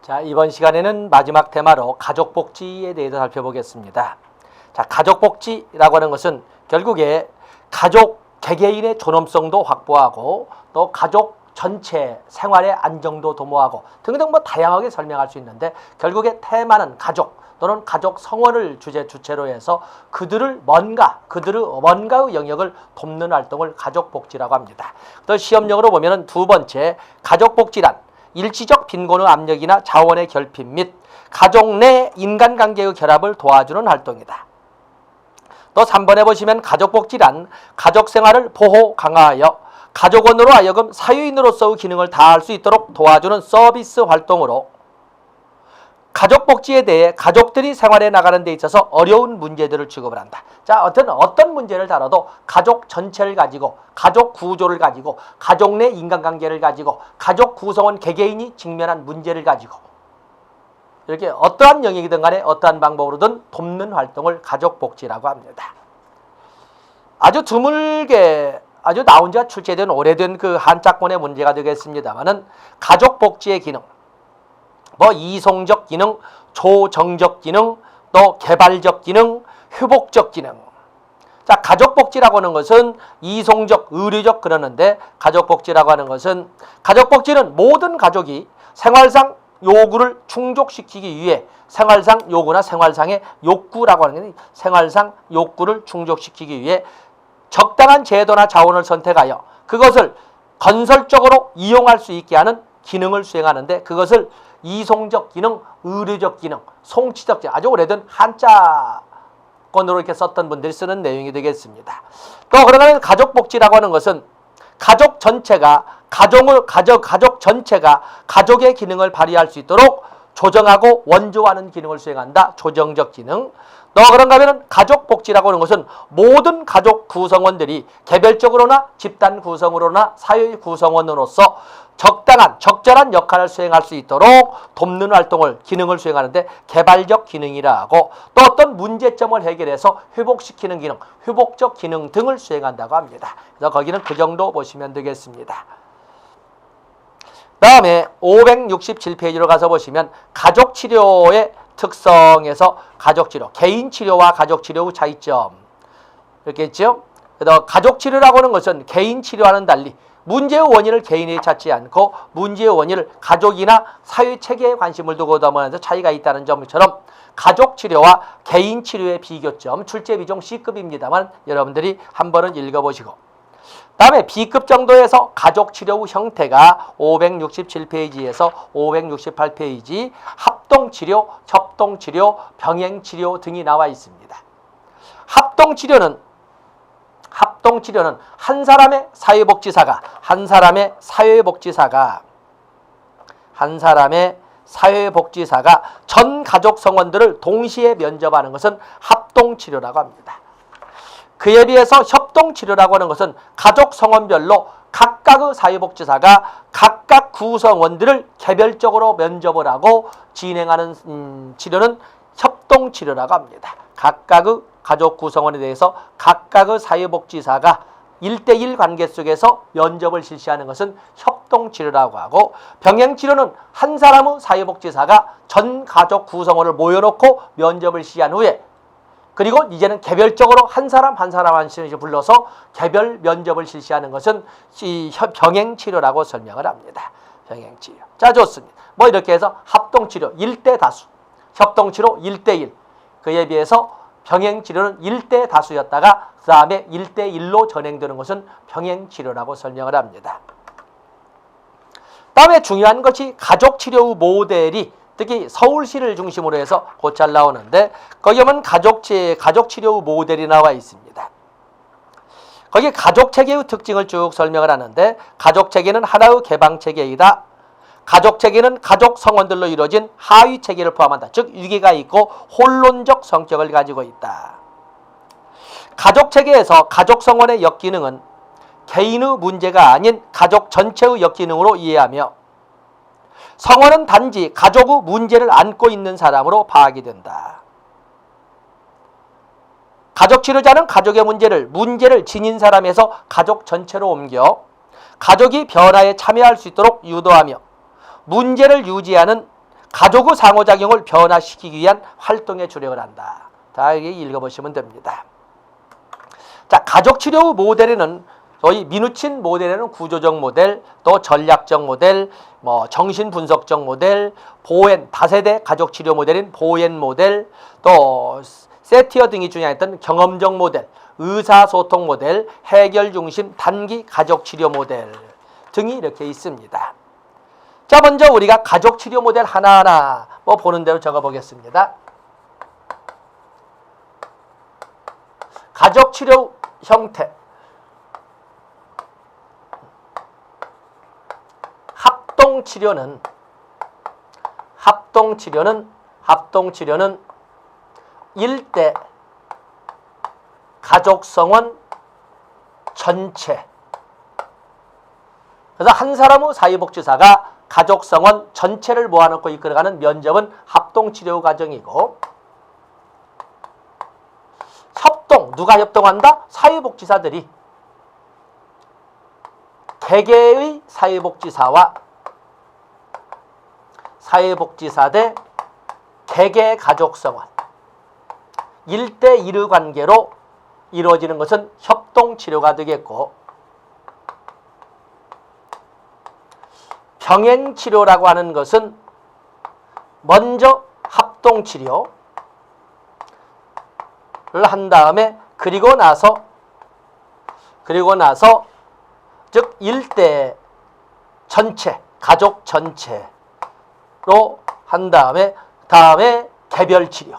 자, 이번 시간에는 마지막 테마로 가족복지에 대해서 살펴보겠습니다. 자, 가족복지라고 하는 것은 결국에 가족 개개인의 존엄성도 확보하고 또 가족 전체 생활의 안정도 도모하고 등등 다양하게 설명할 수 있는데, 결국에 테마는 가족 또는 가족 성원을 주체로 해서 그들의 뭔가의 영역을 돕는 활동을 가족복지라고 합니다. 또 시험용으로 보면은 두 번째, 가족복지란 일시적 빈곤의 압력이나 자원의 결핍 및 가족 내 인간관계의 결합을 도와주는 활동이다. 또 3번에 보시면 가족복지란 가족생활을 보호, 강화하여 가족원으로 하여금 사유인으로서의 기능을 다할 수 있도록 도와주는 서비스 활동으로, 가족복지에 대해 가족들이 생활해 나가는 데 있어서 어려운 문제들을 취급을 한다. 자, 어떤 문제를 다뤄도 가족 전체를 가지고, 가족 구조를 가지고, 가족 내 인간관계를 가지고, 가족 구성원 개개인이 직면한 문제를 가지고 이렇게 어떠한 영역이든 간에 어떠한 방법으로든 돕는 활동을 가족복지라고 합니다. 아주 드물게 아주 나온 지가 출제된 오래된 그 한자권의 문제가 되겠습니다만은, 가족복지의 기능, 이송적 기능, 조정적 기능, 또 개발적 기능, 회복적 기능. 자, 가족복지라고 하는 것은 이송적, 의료적 그러는데, 가족복지라고 하는 것은, 가족복지는 모든 가족이 생활상 요구를 충족시키기 위해, 생활상 요구나 생활상의 욕구라고 하는 게 생활상 욕구를 충족시키기 위해 적당한 제도나 자원을 선택하여 그것을 건설적으로 이용할 수 있게 하는 기능을 수행하는데, 그것을 이송적 기능, 의료적 기능, 송치적 기능, 아주 오래된 한자권으로 이렇게 썼던 분들이 쓰는 내용이 되겠습니다. 또 그러면 가족복지라고 하는 것은 가족 전체가 가족의 기능을 발휘할 수 있도록 조정하고 원조하는 기능을 수행한다. 조정적 기능. 또 그런가 하면 가족복지라고 하는 것은 모든 가족 구성원들이 개별적으로나 집단 구성으로나 사회 구성원으로서 적절한 역할을 수행할 수 있도록 돕는 활동을, 기능을 수행하는데 개발적 기능이라 하고, 또 어떤 문제점을 해결해서 회복시키는 기능, 회복적 기능 등을 수행한다고 합니다. 그래서 거기는 그 정도 보시면 되겠습니다. 다음에 567페이지로 가서 보시면 가족치료의 특성에서 가족치료, 개인치료와 가족치료의 차이점 이렇게 있죠. 그래서 가족치료라고 하는 것은 개인치료와는 달리 문제의 원인을 개인이 찾지 않고 문제의 원인을 가족이나 사회체계에 관심을 두고 넘어가면서 차이가 있다는 점처럼, 가족치료와 개인치료의 비교점, 출제비중 C급입니다만 여러분들이 한 번은 읽어보시고, 다음에 B급 정도에서 가족치료 형태가 567페이지에서 568페이지 합동치료, 협동치료, 병행치료 등이 나와 있습니다. 합동치료는 한 사람의 사회복지사가 전 가족 성원들을 동시에 면접하는 것은 합동치료라고 합니다. 그에 비해서 협동치료라고 하는 것은 가족 성원별로 각각의 사회복지사가 각각 구성원들을 개별적으로 면접을 하고 진행하는 치료는 협동치료라고 합니다. 각각의 가족 구성원에 대해서 각각의 사회복지사가 1대1 관계 속에서 면접을 실시하는 것은 협동치료라고 하고, 병행치료는 한 사람의 사회복지사가 전 가족 구성원을 모여놓고 면접을 실시한 후에, 그리고 이제는 개별적으로 한 사람 한 사람씩 불러서 개별 면접을 실시하는 것은 이 병행치료라고 설명을 합니다. 병행치료. 자, 좋습니다. 이렇게 해서 합동치료 1대 다수, 협동치료 1대1, 그에 비해서 병행치료는 1대 다수였다가 그 다음에 1대1로 전행되는 것은 병행치료라고 설명을 합니다. 다음에 중요한 것이 가족치료 모델이 특히 서울시를 중심으로 해서 곧잘 나오는데, 거기 보면 가족치료 모델이 나와 있습니다. 거기 가족체계의 특징을 쭉 설명을 하는데, 가족체계는 하나의 개방체계이다. 가족체계는 가족 성원들로 이루어진 하위체계를 포함한다. 즉 위계가 있고 혼론적 성격을 가지고 있다. 가족체계에서 가족 성원의 역기능은 개인의 문제가 아닌 가족 전체의 역기능으로 이해하며, 성원은 단지 가족의 문제를 안고 있는 사람으로 파악이 된다. 가족 치료자는 가족의 문제를 지닌 사람에서 가족 전체로 옮겨 가족이 변화에 참여할 수 있도록 유도하며, 문제를 유지하는 가족의 상호작용을 변화시키기 위한 활동에 주력을 한다. 다 이게 읽어보시면 됩니다. 자, 가족치료 모델에는 저희 미누친 모델에는 구조적 모델, 또 전략적 모델, 정신분석적 모델, 보엔, 다세대 가족치료 모델인 보엔 모델, 또 세티어 등이 주장했던 경험적 모델, 의사소통 모델, 해결 중심 단기 가족치료 모델 등이 이렇게 있습니다. 자, 먼저 우리가 가족치료 모델 하나하나 보는 대로 적어보겠습니다. 가족치료 형태. 합동치료는 일대 가족성원 전체. 그래서 한 사람의 사회복지사가 가족성원 전체를 모아놓고 이끌어가는 면접은 합동치료 과정이고, 협동, 누가 협동한다? 사회복지사들이 개개의 사회복지사와 사회복지사 대 개개 가족성원 1대1의 관계로 이루어지는 것은 협동치료가 되겠고, 병행치료라고 하는 것은 먼저 합동치료를 한 다음에 그리고 나서 즉 일대 전체, 가족 전체로 한 다음에 개별치료,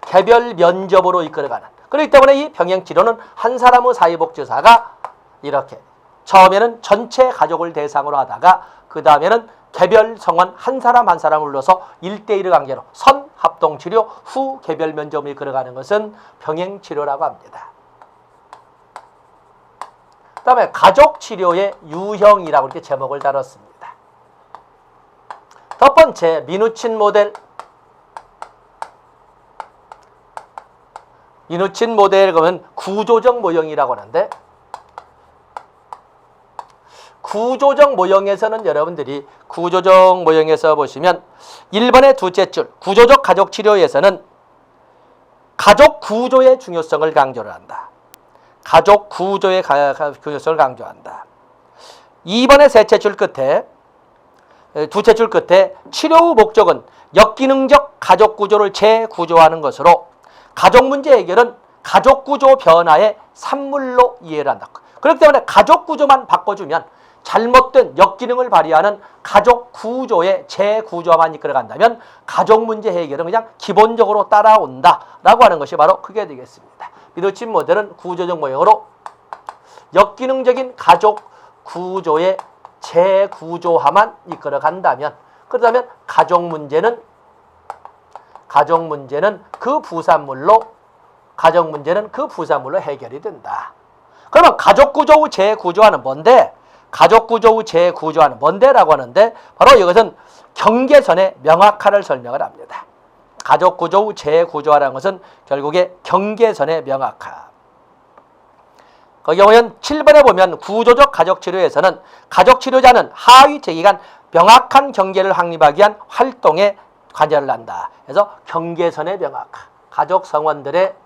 개별 면접으로 이끌어가는. 그렇기 때문에 이 병행치료는 한 사람의 사회복지사가 이렇게 처음에는 전체 가족을 대상으로 하다가 그 다음에는 개별 성원 한 사람 한 사람을 불러서 1대1의 관계로 선 합동치료 후 개별 면접을 이끌어가는 것은 병행치료라고 합니다. 그 다음에 가족치료의 유형이라고 이렇게 제목을 달았습니다. 첫 번째, 미누친 모델. 미누친 모델 그러면 구조적 모형이라고 하는데, 구조적 모형에서는 여러분들이 구조적 모형에서 보시면 1번의 둘째 줄 구조적 가족치료에서는 가족 구조의 중요성을 강조를 한다. 가족 구조의 중요성을 강조한다. 2번의 셋째 줄 끝에 두째 줄 끝에 치료의 목적은 역기능적 가족 구조를 재구조하는 것으로 가족 문제 해결은 가족 구조 변화의 산물로 이해를 한다. 그렇기 때문에 가족 구조만 바꿔주면 잘못된 역기능을 발휘하는 가족 구조의 재구조화만 이끌어간다면 가족 문제 해결은 그냥 기본적으로 따라온다라고 하는 것이 바로 그게 되겠습니다. 미누친 모델은 구조적 모형으로 역기능적인 가족 구조의 재구조화만 이끌어간다면, 그렇다면 가족 문제는 그 부산물로 해결이 된다. 그러면 가족 구조의 재구조화는 뭔데? 가족 구조의 재구조화는 뭔데라고 하는데, 바로 이것은 경계선의 명확화를 설명을 합니다. 가족 구조의 재구조화라는 것은 결국에 경계선의 명확화. 거기 보면 7번에 보면 구조적 가족치료에서는 가족치료자는 하위 제기간 명확한 경계를 확립하기 위한 활동에 관여를 한다. 그래서 경계선의 명확화, 가족 성원들의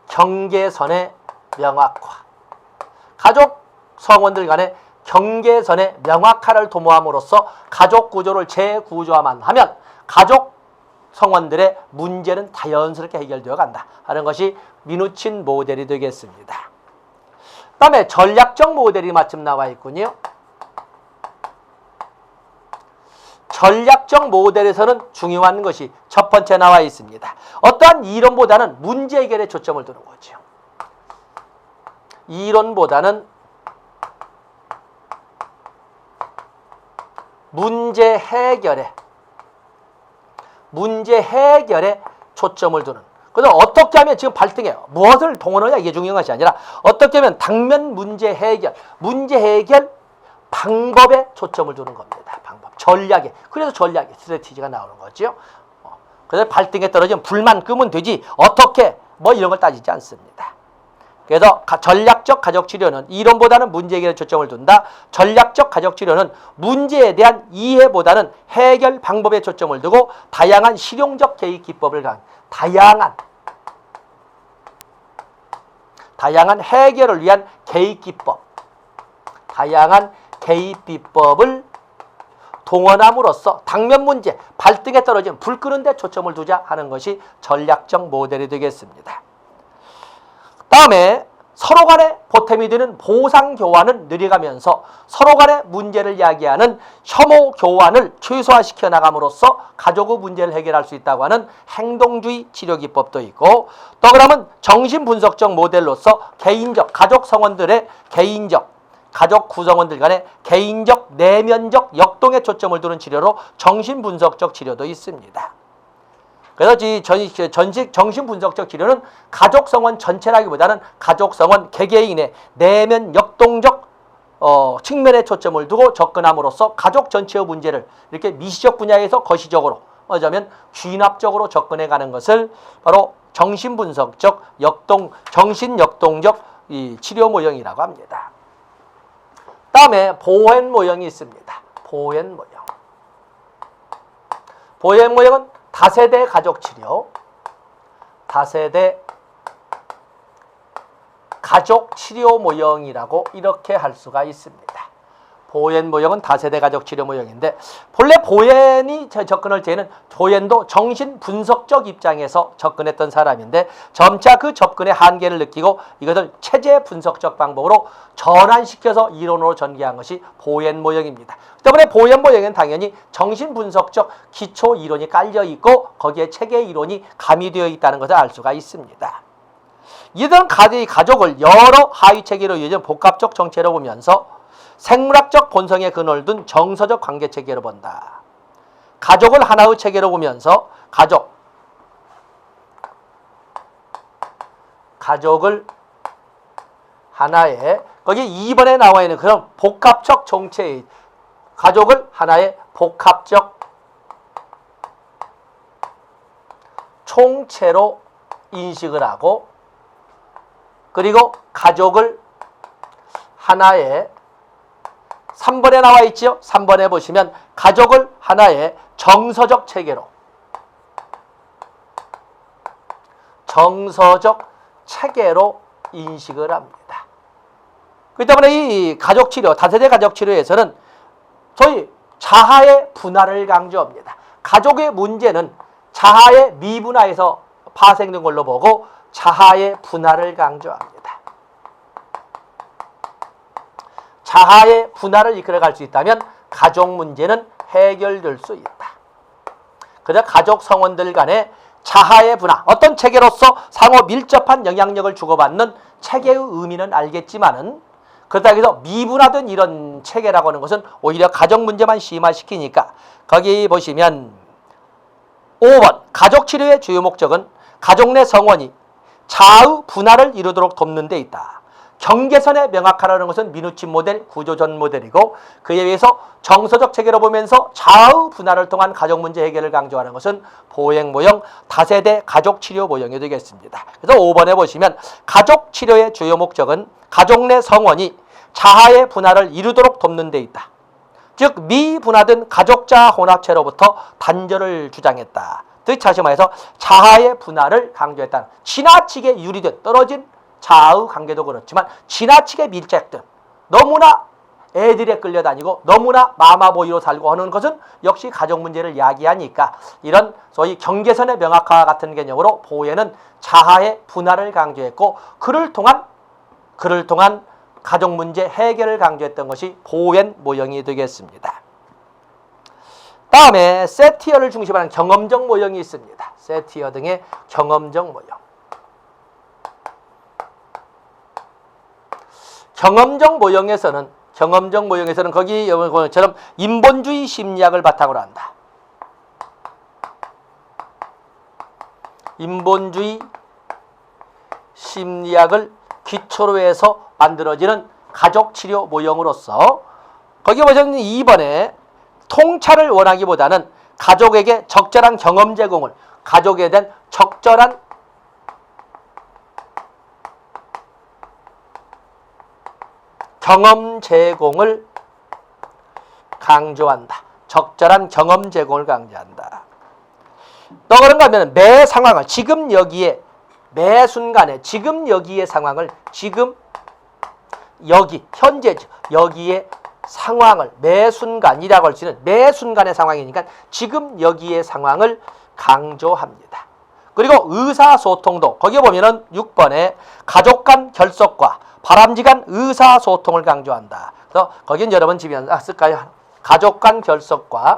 경계선의 명확화, 가족 성원들 간의 경계선의 명확화를 도모함으로써 가족 구조를 재구조화만 하면 가족 성원들의 문제는 자연스럽게 해결되어 간다 하는 것이 미누친 모델이 되겠습니다. 그 다음에 전략적 모델이 마침 나와 있군요. 전략적 모델에서는 중요한 것이 첫 번째 나와 있습니다. 어떠한 이론보다는 문제 해결에 초점을 두는 거죠. 이론보다는 문제 해결에 초점을 두는. 그래서 어떻게 하면 지금 발등에 무엇을 동원하냐 이게 중요한 것이 아니라 어떻게 하면 당면 문제 해결 방법에 초점을 두는 겁니다. 방법, 전략에. 그래서 전략의 스트래티지가 나오는 거죠. 그래서 발등에 떨어지면 불만 끄면 되지 어떻게 이런 걸 따지지 않습니다. 그래서 전략적 가족치료는 이론보다는 문제 해결에 초점을 둔다. 전략적 가족치료는 문제에 대한 이해보다는 해결 방법에 초점을 두고 다양한 실용적 개입 기법을 다양한 해결을 위한 개입 기법, 다양한 개입 비법을 동원함으로써 당면 문제, 발등에 떨어진 불 끄는 데 초점을 두자 하는 것이 전략적 모델이 되겠습니다. 다음에 서로 간에 보탬이 되는 보상 교환을 늘려가면서 서로 간의 문제를 야기하는 혐오 교환을 최소화시켜 나감으로써 가족의 문제를 해결할 수 있다고 하는 행동주의 치료 기법도 있고, 또 그러면 정신분석적 모델로서 개인적 가족 성원들의 가족 구성원들 간의 개인적 내면적 역동에 초점을 두는 치료로 정신분석적 치료도 있습니다. 그래서 정신분석적 치료는 가족성원 전체라기보다는 가족성원 개개인의 내면 역동적 측면에 초점을 두고 접근함으로써 가족 전체의 문제를 이렇게 미시적 분야에서 거시적으로, 어쩌면 귀납적으로 접근해가는 것을 바로 정신분석적 정신역동적 이 치료 모형이라고 합니다. 다음에 보행 모형이 있습니다. 보행 모형은 다세대 가족치료, 다세대 가족치료 모형이라고 이렇게 할 수가 있습니다. 보행 모형은 다세대 가족치료 모형인데, 본래 보행이 접근할 때는 보행도 정신분석적 입장에서 접근했던 사람인데 점차 그 접근의 한계를 느끼고 이것을 체제 분석적 방법으로 전환시켜서 이론으로 전개한 것이 보행 모형입니다. 때문에 보행 모형은 당연히 정신분석적 기초 이론이 깔려 있고 거기에 체계 이론이 가미되어 있다는 것을 알 수가 있습니다. 이들은 가족을 여러 하위 체계로 이어진 복합적 정체로 보면서 생물학적 본성에 근원을 둔 정서적 관계 체계로 본다. 가족을 하나의 체계로 보면서 가족을 하나의, 거기 2번에 나와 있는 그런 복합적 정체의 가족을 하나의 복합적 총체로 인식을 하고, 그리고 가족을 하나의 3번에 나와 있죠. 3번에 보시면 가족을 하나의 정서적 체계로 인식을 합니다. 그렇기 때문에 이 가족치료, 다세대 가족치료에서는 소위 자아의 분화를 강조합니다. 가족의 문제는 자아의 미분화에서 파생된 걸로 보고 자아의 분화를 강조합니다. 자아의 분화를 이끌어갈 수 있다면 가족 문제는 해결될 수 있다. 그래서 가족 성원들 간의 자아의 분화, 어떤 체계로서 상호 밀접한 영향력을 주고받는 체계의 의미는 알겠지만은, 그렇다고 해서 미분화된 이런 체계라고 하는 것은 오히려 가족 문제만 심화시키니까, 거기 보시면 5번 가족치료의 주요 목적은 가족 내 성원이 자아의 분화를 이루도록 돕는 데 있다. 경계선에 명확하라는 것은 미누친 모델, 구조전 모델이고, 그에 의해서 정서적 체계로 보면서 자아의 분화를 통한 가족 문제 해결을 강조하는 것은 보행 모형, 다세대 가족 치료 모형이 되겠습니다. 그래서 5번에 보시면 가족 치료의 주요 목적은 가족 내 성원이 자아의 분화를 이루도록 돕는 데 있다. 즉 미분화된 가족자 혼합체로부터 단절을 주장했다. 즉 다시 말해서 자아의 분화를 강조했다. 지나치게 유리된 떨어진 자아의 관계도 그렇지만 지나치게 밀착된, 너무나 애들에 끌려다니고 너무나 마마보이로 살고 하는 것은 역시 가족 문제를 야기하니까, 이런 소위 경계선의 명확화와 같은 개념으로 보행은 자아의 분화를 강조했고 그를 통한 가족 문제 해결을 강조했던 것이 보행 모형이 되겠습니다. 다음에 세티어를 중심으로 경험적 모형이 있습니다. 세티어 등의 경험적 모형. 경험적 모형에서는 거기 것처럼 인본주의 심리학을 바탕으로 한다. 인본주의 심리학을 기초로 해서 만들어지는 가족치료 모형으로서, 거기 보시면 2번에 통찰을 원하기보다는 가족에게 적절한 경험 제공을, 가족에 대한 적절한 경험 제공을 강조한다. 적절한 경험 제공을 강조한다. 또 그런가 하면 매 상황을 지금 여기에 매 순간에 지금 여기의 상황을 지금 여기 현재 여기의 상황을 매 순간이라고 할 수 있는 매 순간의 상황이니까 지금 여기의 상황을 강조합니다. 그리고 의사소통도 거기에 보면은 6번에 가족 간 결속과 바람직한 의사소통을 강조한다. 그래서 거긴 여러분 집에 쓸까요? 가족 간 결속과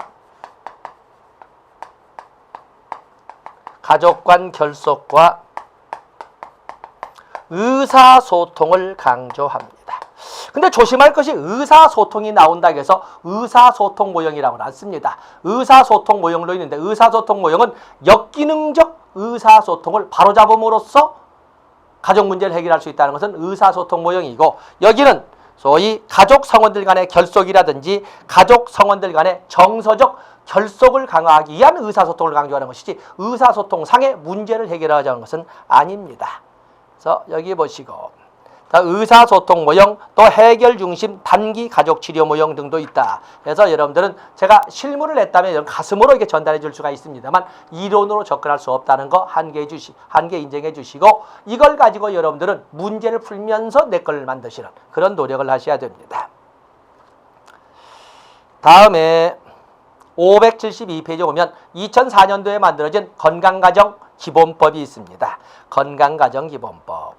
의사소통을 강조합니다. 근데 조심할 것이 의사소통이 나온다고 해서 의사소통 모형이라고는 안 씁니다. 의사소통 모형도 있는데 의사소통 모형은 역기능적 의사소통을 바로잡음으로써 가족 문제를 해결할 수 있다는 것은 의사소통 모형이고, 여기는 소위 가족 성원들 간의 결속이라든지 가족 성원들 간의 정서적 결속을 강화하기 위한 의사소통을 강조하는 것이지 의사소통상의 문제를 해결하자는 것은 아닙니다. 그래서 여기 보시고 의사소통 모형, 또 해결 중심 단기 가족 치료 모형 등도 있다. 그래서 여러분들은 제가 실물을 냈다면 가슴으로 이게 전달해 줄 수가 있습니다만 이론으로 접근할 수 없다는 거 한개 인정해 주시고, 이걸 가지고 여러분들은 문제를 풀면서 내 걸 만드시는 그런 노력을 하셔야 됩니다. 다음에 572페이지 보면 2004년도에 만들어진 건강가정기본법이 있습니다. 건강가정기본법.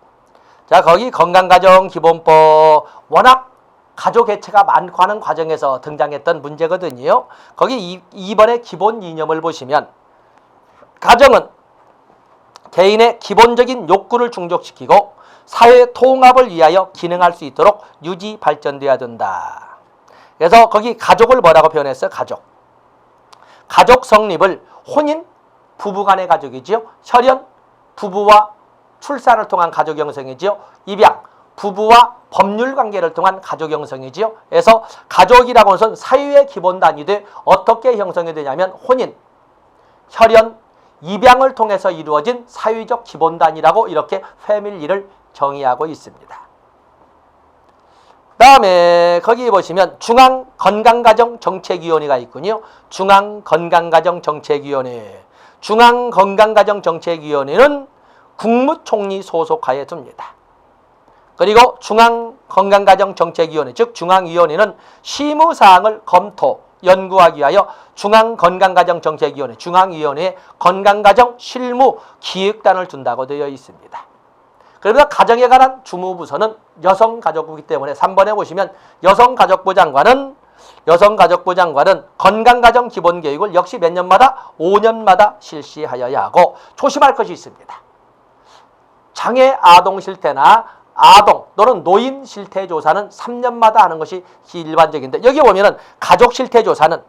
자, 거기 건강가정기본법 워낙 가족 개체가 많고 하는 과정에서 등장했던 문제거든요. 거기 2번의 기본 이념을 보시면 가정은 개인의 기본적인 욕구를 충족시키고 사회 통합을 위하여 기능할 수 있도록 유지 발전돼야 된다. 그래서 거기 가족을 뭐라고 표현했어요? 가족 성립을 혼인 부부간의 가족이지요. 혈연 부부와 출산을 통한 가족 형성이지요. 입양 부부와 법률 관계를 통한 가족 형성이지요. 그래서 가족이라고 하는 것은 사유의 기본 단위되 어떻게 형성이 되냐면 혼인, 혈연, 입양을 통해서 이루어진 사유적 기본 단위라고 이렇게 패밀리를 정의하고 있습니다. 다음에 거기 보시면 중앙건강가정정책위원회가 있군요. 중앙건강가정정책위원회. 중앙건강가정정책위원회는 국무총리 소속하에 둡니다. 그리고 중앙건강가정정책위원회, 즉 중앙위원회는 실무사항을 검토, 연구하기 위하여 중앙건강가정정책위원회, 중앙위원회에 건강가정 실무 기획단을 둔다고 되어 있습니다. 그러면서 가정에 관한 주무부서는 여성가족부이기 때문에 3번에 보시면 여성가족부 장관은 건강가정 기본교육을 역시 몇 년마다 5년마다 실시하여야 하고, 조심할 것이 있습니다. 장애 아동 실태나 아동 또는 노인 실태 조사는 3년마다 하는 것이 일반적인데, 여기 보면은 가족 실태 조사는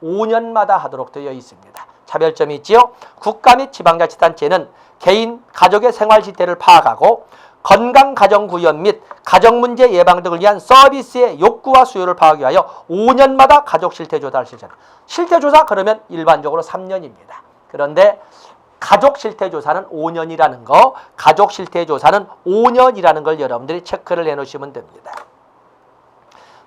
5년마다 하도록 되어 있습니다. 차별점이 있지요. 국가 및 지방자치단체는 개인, 가족의 생활 실태를 파악하고 건강가정구현 및 가정문제 예방 등을 위한 서비스의 욕구와 수요를 파악하기 위하여 5년마다 가족 실태조사를 실시합니다. 실태조사 그러면 일반적으로 3년입니다. 그런데 가족 실태조사는 5년이라는 거, 가족 실태조사는 5년이라는 걸 여러분들이 체크를 해놓으시면 됩니다.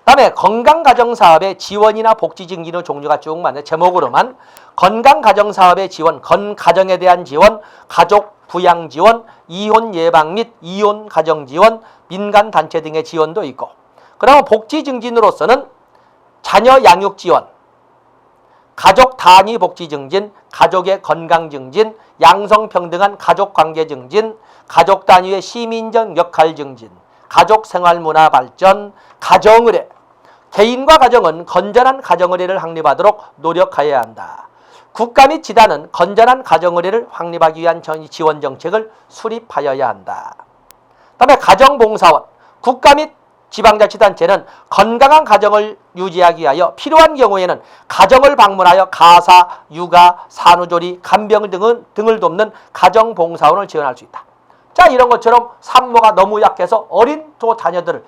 다음에 건강가정사업의 지원이나 복지 증진의 종류가 쭉 많은데, 제목으로만 건강가정사업의 지원, 가정에 대한 지원, 가족 부양 지원, 이혼 예방 및 이혼 가정 지원, 민간단체 등의 지원도 있고, 그리고 복지 증진으로서는 자녀 양육 지원, 가족 단위 복지 증진, 가족의 건강 증진, 양성평등한 가족 관계 증진, 가족 단위의 시민적 역할 증진, 가족 생활 문화 발전, 가정의례. 개인과 가정은 건전한 가정의례를 확립하도록 노력하여야 한다. 국가 및 지단은 건전한 가정의례를 확립하기 위한 지원 정책을 수립하여야 한다. 다음에 가정봉사원. 국가 및 지방자치단체는 건강한 가정을 유지하기 위하여 필요한 경우에는 가정을 방문하여 가사, 육아, 산후조리, 간병 등을 돕는 가정봉사원을 지원할 수 있다. 자, 이런 것처럼 산모가 너무 약해서 어린 자녀를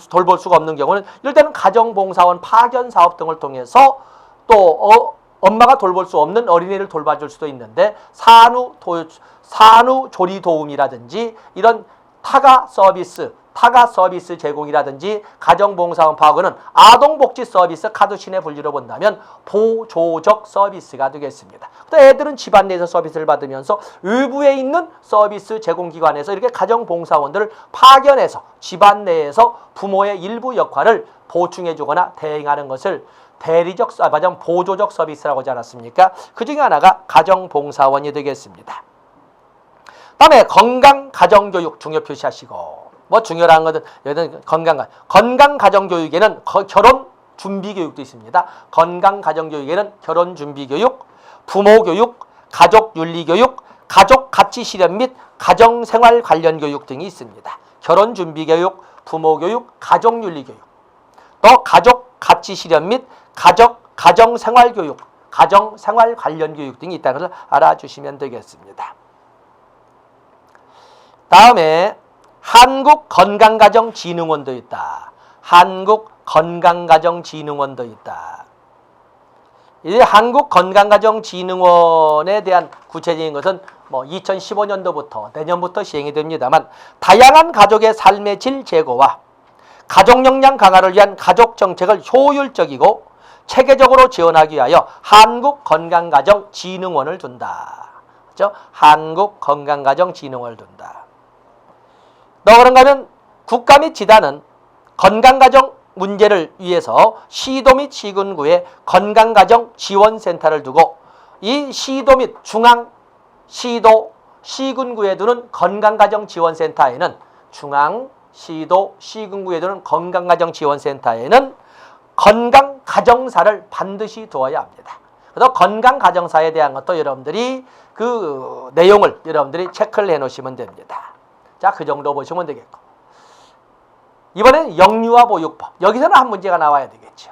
돌볼 수가 없는 경우는 이럴 때는 가정봉사원 파견사업 등을 통해서 또 엄마가 돌볼 수 없는 어린이를 돌봐줄 수도 있는데 산후조리 도움이라든지 이런 타가 서비스 제공이라든지 가정봉사원 파악은 아동복지 서비스 카드신의 분류로 본다면 보조적 서비스가 되겠습니다. 또 애들은 집안 내에서 서비스를 받으면서 외부에 있는 서비스 제공기관에서 이렇게 가정봉사원들을 파견해서 집안 내에서 부모의 일부 역할을 보충해주거나 대행하는 것을 보조적 서비스라고 하지 않았습니까? 그 중에 하나가 가정봉사원이 되겠습니다. 다음에 건강가정교육 중요 표시하시고, 뭐 중요한 것은 여기는 건강가정교육에는 결혼준비교육도 있습니다. 건강가정교육에는 결혼준비교육, 부모교육, 가족윤리교육, 가족가치실현 및 가정생활 관련 교육 등이 있습니다. 결혼준비교육, 부모교육, 가족윤리교육, 또 가족가치실현 및 가정생활교육, 가정생활 관련 교육 등이 있다는 것을 알아주시면 되겠습니다. 다음에 한국건강가정진흥원도 있다. 한국건강가정진흥원도 있다. 이 한국건강가정진흥원에 대한 구체적인 것은 2015년도부터 내년부터 시행이 됩니다만, 다양한 가족의 삶의 질 제고와 가족 역량 강화를 위한 가족 정책을 효율적이고 체계적으로 지원하기 위하여 한국건강가정진흥원을 둔다. 그렇죠? 한국건강가정진흥원을 둔다. 그런가 하면 국가 및 지단은 건강가정 문제를 위해서 시도 및 시군구에 건강가정지원센터를 두고, 이 시도 및 중앙, 시도, 시군구에 두는 건강가정지원센터에는 중앙, 시도, 시군구에 두는 건강가정지원센터에는 건강가정사를 반드시 두어야 합니다. 그래서 건강가정사에 대한 것도 여러분들이 그 내용을 여러분들이 체크를 해 놓으시면 됩니다. 자, 그 정도 보시면 되겠고. 이번엔 영유아 보육법. 여기서는 한 문제가 나와야 되겠죠.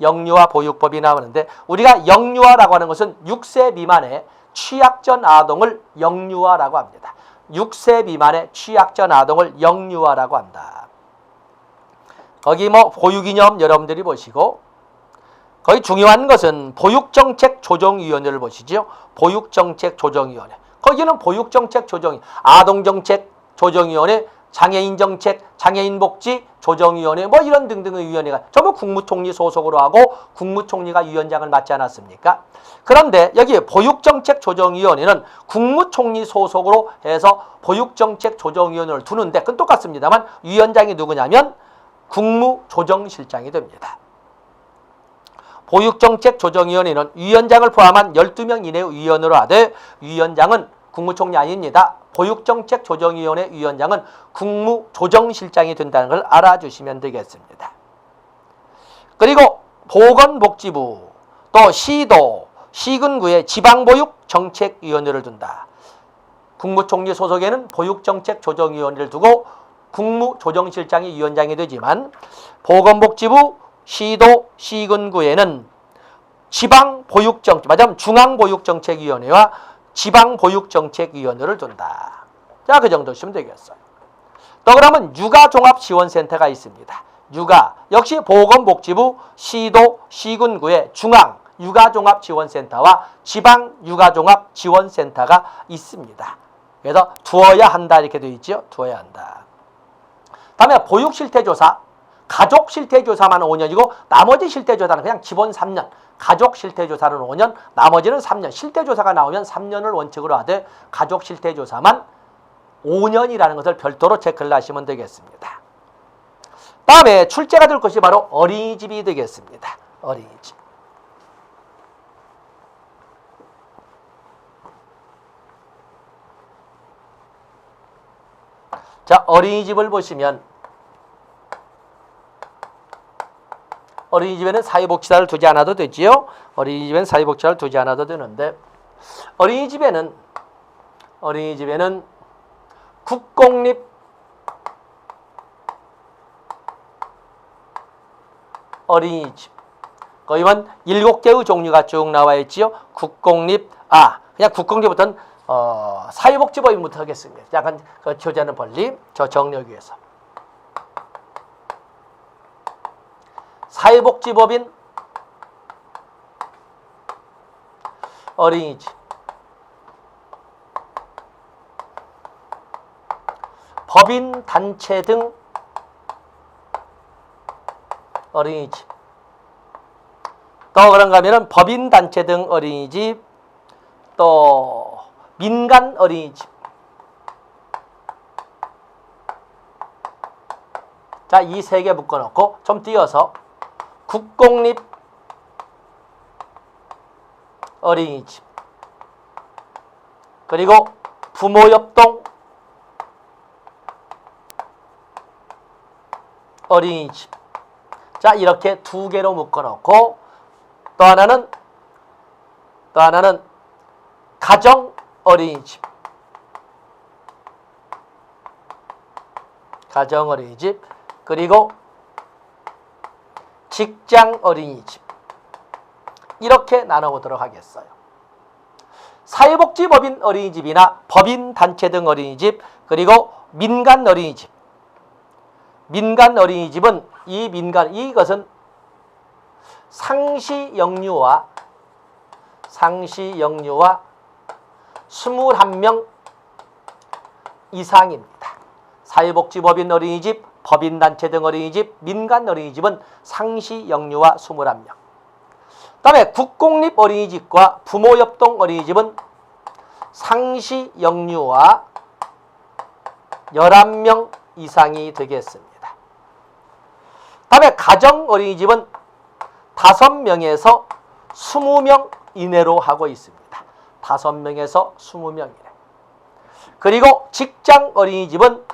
영유아 보육법이 나오는데, 우리가 영유아라고 하는 것은 6세 미만의 취약전 아동을 영유아라고 합니다. 6세 미만의 취약전 아동을 영유아라고 한다. 거기 보육이념 여러분들이 보시고, 거기 중요한 것은 보육정책조정위원회를 보시죠. 보육정책조정위원회. 거기는 보육정책조정위, 아동정책조정위원회, 장애인정책, 장애인복지조정위원회 이런 등등의 위원회가 전부 국무총리 소속으로 하고 국무총리가 위원장을 맡지 않았습니까? 그런데 여기 보육정책조정위원회는 국무총리 소속으로 해서 보육정책조정위원회를 두는데, 그건 똑같습니다만 위원장이 누구냐면 국무조정실장이 됩니다. 보육정책조정위원회는 위원장을 포함한 12명 이내의 위원으로 하되, 위원장은 국무총리 아닙니다. 보육정책조정위원회 위원장은 국무조정실장이 된다는 걸 알아주시면 되겠습니다. 그리고 보건복지부, 또 시도, 시군구에 지방보육정책위원회를 둔다. 국무총리 소속에는 보육정책조정위원회를 두고 국무조정실장이 위원장이 되지만, 보건복지부, 시도, 시군구에는 중앙보육정책위원회와 지방보육정책위원회를 둔다. 자, 그 정도 시면 되겠어요. 또 그러면 육아종합지원센터가 있습니다. 육아, 역시 보건복지부, 시도, 시군구에 중앙 육아종합지원센터와 지방 육아종합지원센터가 있습니다. 그래서 두어야 한다 이렇게 되어 있죠. 두어야 한다. 다음에 보육실태조사, 가족실태조사만 5년이고 나머지 실태조사는 그냥 기본 3년. 가족실태조사는 5년, 나머지는 3년. 실태조사가 나오면 3년을 원칙으로 하되 가족실태조사만 5년이라는 것을 별도로 체크를 하시면 되겠습니다. 다음에 출제가 될 것이 바로 어린이집이 되겠습니다. 어린이집. 자, 어린이집을 보시면 어린이집에는 사회복지사를 두지 않아도 되지요. 어린이집에는 사회복지사를 두지 않아도 되는데, 어린이집에는 국공립 어린이집, 거기 보면 7개의 종류가 쭉 나와 있지요. 국공립, 그냥 국공립부터는 사회복지법인부터 하겠습니다. 약간 그 교재는 벌림, 저 정리하기 위해서. 사회복지법인 어린이집, 법인 단체 등 어린이집. 또 그런가 하면은 법인 단체 등 어린이집, 또 민간 어린이집. 자, 이 세 개 묶어놓고 좀 띄어서 국공립 어린이집, 그리고 부모협동 어린이집. 자, 이렇게 두 개로 묶어놓고 또 하나는 가정 어린이집. 가정 어린이집. 그리고 직장 어린이집. 이렇게 나눠보도록 하겠어요. 사회복지법인 어린이집이나 법인 단체 등 어린이집, 그리고 민간 어린이집. 민간 어린이집은 이것은 상시 영유아 21명 이상입니다. 사회복지법인 어린이집, 법인단체 등 어린이집, 민간 어린이집은 상시 영유아 21명. 그 다음에 국공립 어린이집과 부모협동 어린이집은 상시 영유아 11명 이상이 되겠습니다. 그 다음에 가정 어린이집은 5명에서 20명 이내로 하고 있습니다. 5명에서 20명 이내. 그리고 직장 어린이집은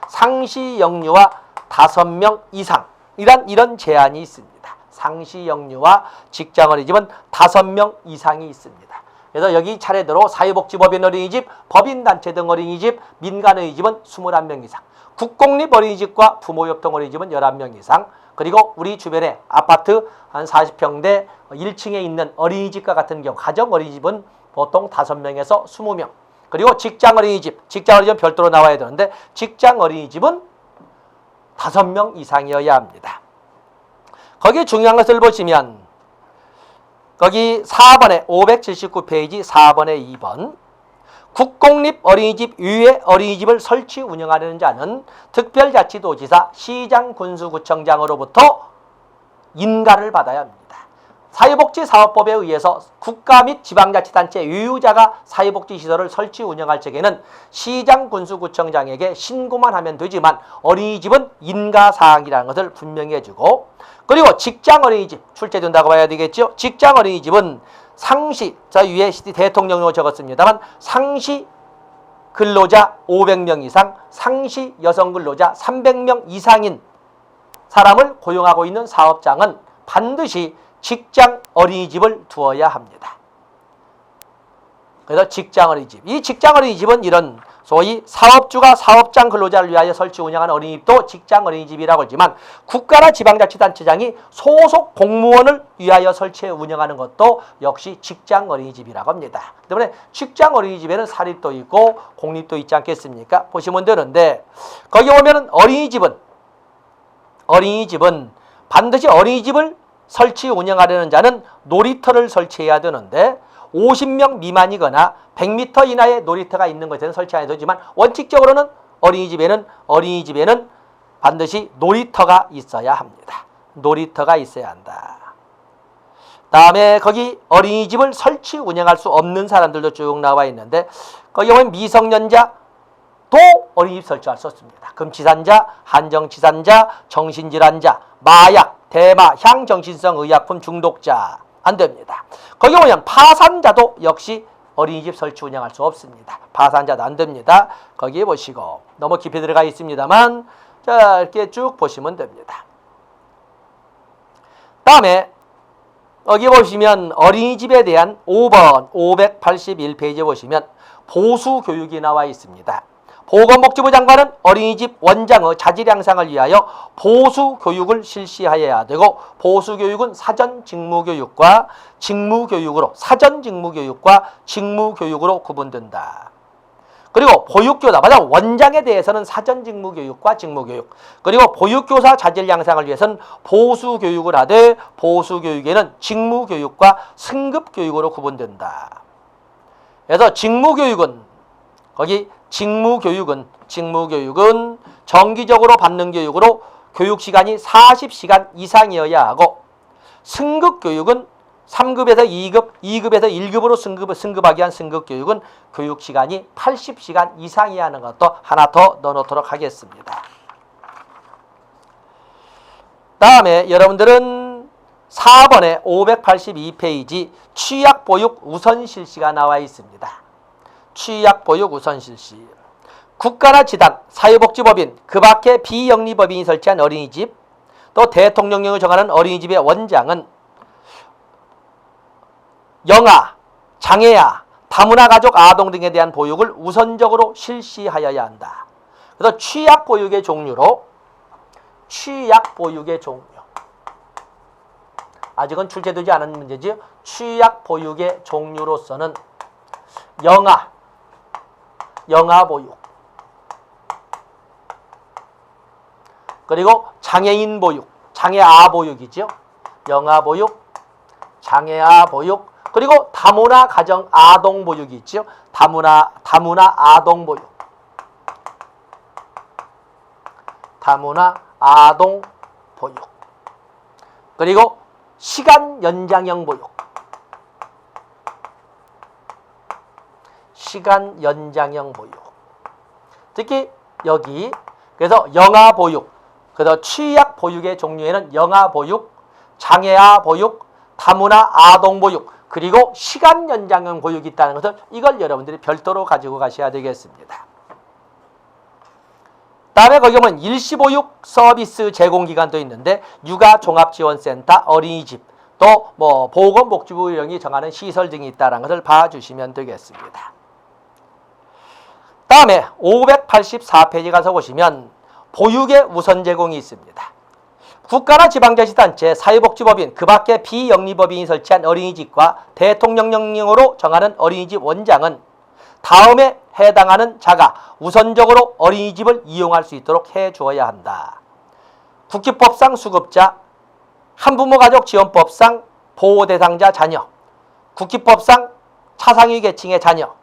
상시 영유아 5명 이상. 이런 제한이 있습니다. 상시 영유아 직장 어린이집은 5명 이상이 있습니다. 그래서 여기 차례대로 사회복지법인 어린이집, 법인단체 등 어린이집, 민간 어린이집은 21명 이상. 국공립 어린이집과 부모협동 어린이집은 11명 이상. 그리고 우리 주변에 아파트 한 40평대 1층에 있는 어린이집과 같은 경우 가정 어린이집은 보통 5명에서 20명. 그리고 직장 어린이집은 별도로 나와야 되는데 직장 어린이집은 5명 이상이어야 합니다. 거기 중요한 것을 보시면 거기 4번에 579페이지 4번에 2번 국공립 어린이집 이외 어린이집을 설치 운영하려는 자는 특별자치도지사, 시장, 군수구청장으로부터 인가를 받아야 합니다. 사회복지사업법에 의해서 국가 및 지방자치단체 유유자가 사회복지시설을 설치 운영할 적에는 시장, 군수구청장에게 신고만 하면 되지만 어린이집은 인가사항이라는 것을 분명히 해주고, 그리고 직장 어린이집 출제된다고 봐야 되겠죠. 직장 어린이집은 상시, 자 위에 대통령령으로 적었습니다만 상시 근로자 500명 이상, 상시 여성 근로자 300명 이상인 사람을 고용하고 있는 사업장은 반드시 직장 어린이집을 두어야 합니다. 그래서 직장 어린이집. 이 직장 어린이집은 이런 소위 사업주가 사업장 근로자를 위하여 설치 운영하는 어린이집도 직장 어린이집이라고 하지만 국가나 지방자치단체장이 소속 공무원을 위하여 설치해 운영하는 것도 역시 직장 어린이집이라고 합니다. 때문에 직장 어린이집에는 사립도 있고 공립도 있지 않겠습니까? 보시면 되는데 거기 보면은 어린이집은 반드시 어린이집을 설치 운영하려는 자는 놀이터를 설치해야 되는데 50명 미만이거나 100m 이나의 놀이터가 있는 것에는 설치 안 해도 되지만 원칙적으로는 어린이집에는 반드시 놀이터가 있어야 합니다. 놀이터가 있어야 한다. 다음에 거기 어린이집을 설치 운영할 수 없는 사람들도 쭉 나와 있는데 거기 보면 미성년자도 어린이집 설치할 수 없습니다. 금치산자, 한정치산자, 정신질환자, 마약, 대마, 향정신성 의약품 중독자 안 됩니다. 거기 보면 파산자도 역시 어린이집 설치 운영할 수 없습니다. 파산자도 안 됩니다. 거기에 보시고 너무 깊이 들어가 있습니다만 자 이렇게 쭉 보시면 됩니다. 다음에 여기 보시면 어린이집에 대한 5번 581페이지에 보시면 보수교육이 나와 있습니다. 보건복지부 장관은 어린이집 원장의 자질 향상을 위하여 보수교육을 실시하여야 되고 보수교육은 사전직무교육과 직무교육으로 구분된다. 그리고 보육교사, 맞아 원장에 대해서는 사전직무교육과 직무교육, 그리고 보육교사 자질 향상을 위해서는 보수교육을 하되 보수교육에는 직무교육과 승급교육으로 구분된다. 그래서 직무교육은 거기 직무교육은 정기적으로 받는 교육으로 교육시간이 40시간 이상이어야 하고, 승급교육은 3급에서 2급, 2급에서 1급으로 승급하기 위한 승급교육은 교육시간이 80시간 이상이어야 하는 것도 하나 더 넣어놓도록 하겠습니다. 다음에 여러분들은 4번에 582페이지 취약보육 우선실시가 나와 있습니다. 취약보육 우선실시. 국가나 지단, 사회복지법인, 그 밖에 비영리법인이 설치한 어린이집, 또 대통령령을 정하는 어린이집의 원장은 영아, 장애아, 다문화 가족 아동 등에 대한 보육을 우선적으로 실시하여야 한다. 그래서 취약보육의 종류로 아직은 출제되지 않은 문제지요. 취약보육의 종류로서는 영아보육, 그리고 장애인 보육, 장애아 보육이죠. 영아보육, 장애아 보육, 그리고 다문화 가정 아동 보육이 있죠. 다문화 아동 보육, 다문화 아동 보육, 그리고 시간 연장형 보육, 시간 연장형 보육. 특히 여기 그래서 영아 보육, 그래서 취약 보육의 종류에는 영아 보육, 장애아 보육, 다문화 아동 보육, 그리고 시간 연장형 보육이 있다는 것을 이걸 여러분들이 별도로 가지고 가셔야 되겠습니다. 다음에 거기 보면 일시보육 서비스 제공기관도 있는데 육아종합지원센터, 어린이집, 또 보건복지부령이 정하는 시설 등이 있다는 것을 봐주시면 되겠습니다. 다음에 584페이지 가서 보시면 보육의 우선 제공이 있습니다. 국가나 지방자치단체, 사회복지법인, 그 밖에 비영리법인이 설치한 어린이집과 대통령령으로 정하는 어린이집 원장은 다음에 해당하는 자가 우선적으로 어린이집을 이용할 수 있도록 해주어야 한다. 국기법상 수급자, 한부모가족지원법상 보호대상자 자녀, 국기법상 차상위 계층의 자녀,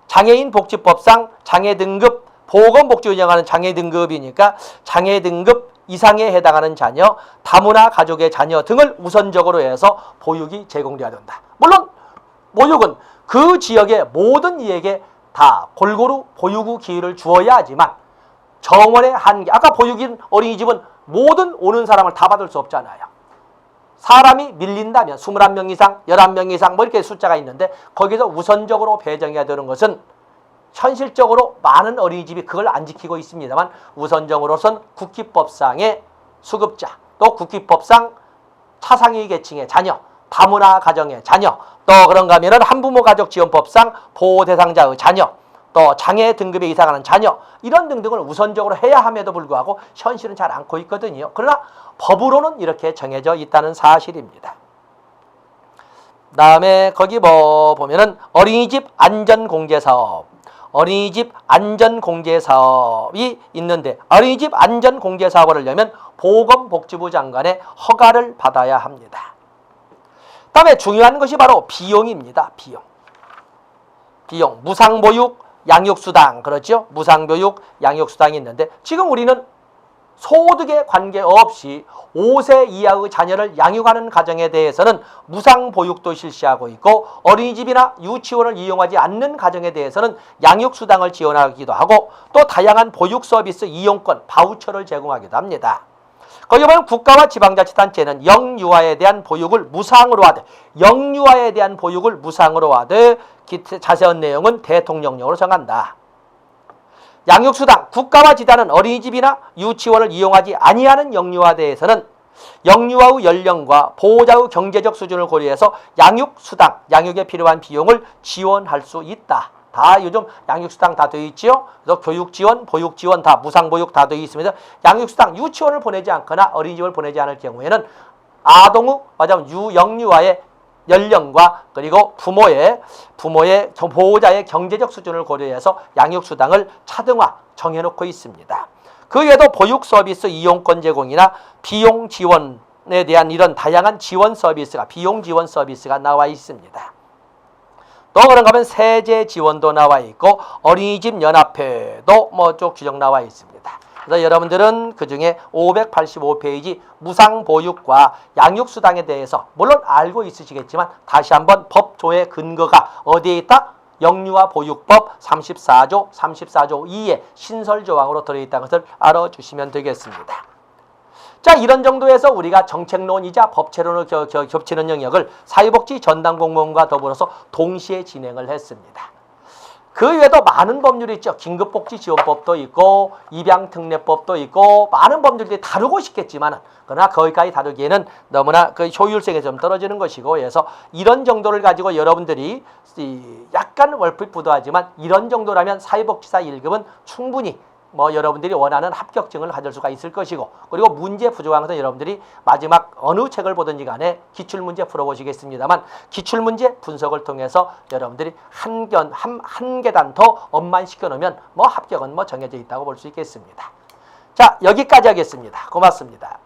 장애인복지법상 장애등급, 보건복지 운영하는 장애등급이니까 장애등급 이상에 해당하는 자녀, 다문화 가족의 자녀 등을 우선적으로 해서 보육이 제공되어야 된다. 물론 보육은 그 지역의 모든 이에게 다 골고루 보육 기회를 주어야 하지만 정원의 한계, 아까 보육인 어린이집은 모든 오는 사람을 다 받을 수 없잖아요. 사람이 밀린다면 21명 이상, 11명 이상 이렇게 숫자가 있는데 거기서 우선적으로 배정해야 되는 것은 현실적으로 많은 어린이집이 그걸 안 지키고 있습니다만 우선적으로선 국기법상의 수급자, 또 국기법상 차상위 계층의 자녀, 다문화 가정의 자녀, 또 그런가 하면은 한부모 가족 지원법상 보호 대상자의 자녀, 또 장애 등급에 이상하는 자녀, 이런 등등을 우선적으로 해야 함에도 불구하고 현실은 잘 않고 있거든요. 그러나 법으로는 이렇게 정해져 있다는 사실입니다. 다음에 거기 보면은 어린이집 안전공제사업, 어린이집 안전공제사업이 있는데 어린이집 안전공제사업을 하려면 보건복지부 장관의 허가를 받아야 합니다. 다음에 중요한 것이 바로 비용입니다. 비용. 무상보육, 양육수당, 그렇죠? 무상교육, 양육수당이 있는데 지금 우리는 소득에 관계없이 5세 이하의 자녀를 양육하는 가정에 대해서는 무상보육도 실시하고 있고 어린이집이나 유치원을 이용하지 않는 가정에 대해서는 양육수당을 지원하기도 하고 또 다양한 보육서비스 이용권, 바우처를 제공하기도 합니다. 거기 보면 국가와 지방자치단체는 영유아에 대한 보육을 무상으로 하되 자세한 내용은 대통령령으로 정한다. 양육수당, 국가와 지단은 어린이집이나 유치원을 이용하지 아니하는 영유아에 대해서는 영유아의 연령과 보호자의 경제적 수준을 고려해서 양육수당, 양육에 필요한 비용을 지원할 수 있다. 다 요즘 양육수당 다 되어 있지요. 그래서 교육지원, 보육지원 다 무상보육 다 되어 있습니다. 양육수당, 유치원을 보내지 않거나 어린이집을 보내지 않을 경우에는 아동의, 영유아의 연령과 그리고 부모의 보호자의 경제적 수준을 고려해서 양육수당을 차등화 정해놓고 있습니다. 그 외에도 보육서비스 이용권 제공이나 비용 지원에 대한 이런 다양한 지원 서비스가, 비용 지원 서비스가 나와 있습니다. 또 그런가 하면 세제 지원도 나와 있고 어린이집 연합회도 뭐 쭉 규정 나와 있습니다. 그래서 여러분들은 그중에 585페이지 무상보육과 양육수당에 대해서 물론 알고 있으시겠지만 다시 한번 법조의 근거가 어디에 있다? 영유아보육법 34조 2의 신설조항으로 들어있다는 것을 알아주시면 되겠습니다. 자, 이런 정도에서 우리가 정책론이자 법체론을 겹치는 영역을 사회복지 전담공무원과 더불어서 동시에 진행을 했습니다. 그 외에도 많은 법률이 있죠. 긴급복지지원법도 있고 입양특례법도 있고 많은 법률들이 다루고 싶겠지만 그러나 거기까지 다루기에는 너무나 그 효율성이 좀 떨어지는 것이고 그래서 이런 정도를 가지고 여러분들이 약간 월풀부도하지만 이런 정도라면 사회복지사 1급은 충분히 뭐 여러분들이 원하는 합격증을 받을 수가 있을 것이고 그리고 문제 부족한 것은 여러분들이 마지막 어느 책을 보든지 간에 기출문제 풀어보시겠습니다만 기출문제 분석을 통해서 여러분들이 한 계단 더 업만시켜 놓으면 뭐 합격은 뭐 정해져 있다고 볼 수 있겠습니다. 자, 여기까지 하겠습니다. 고맙습니다.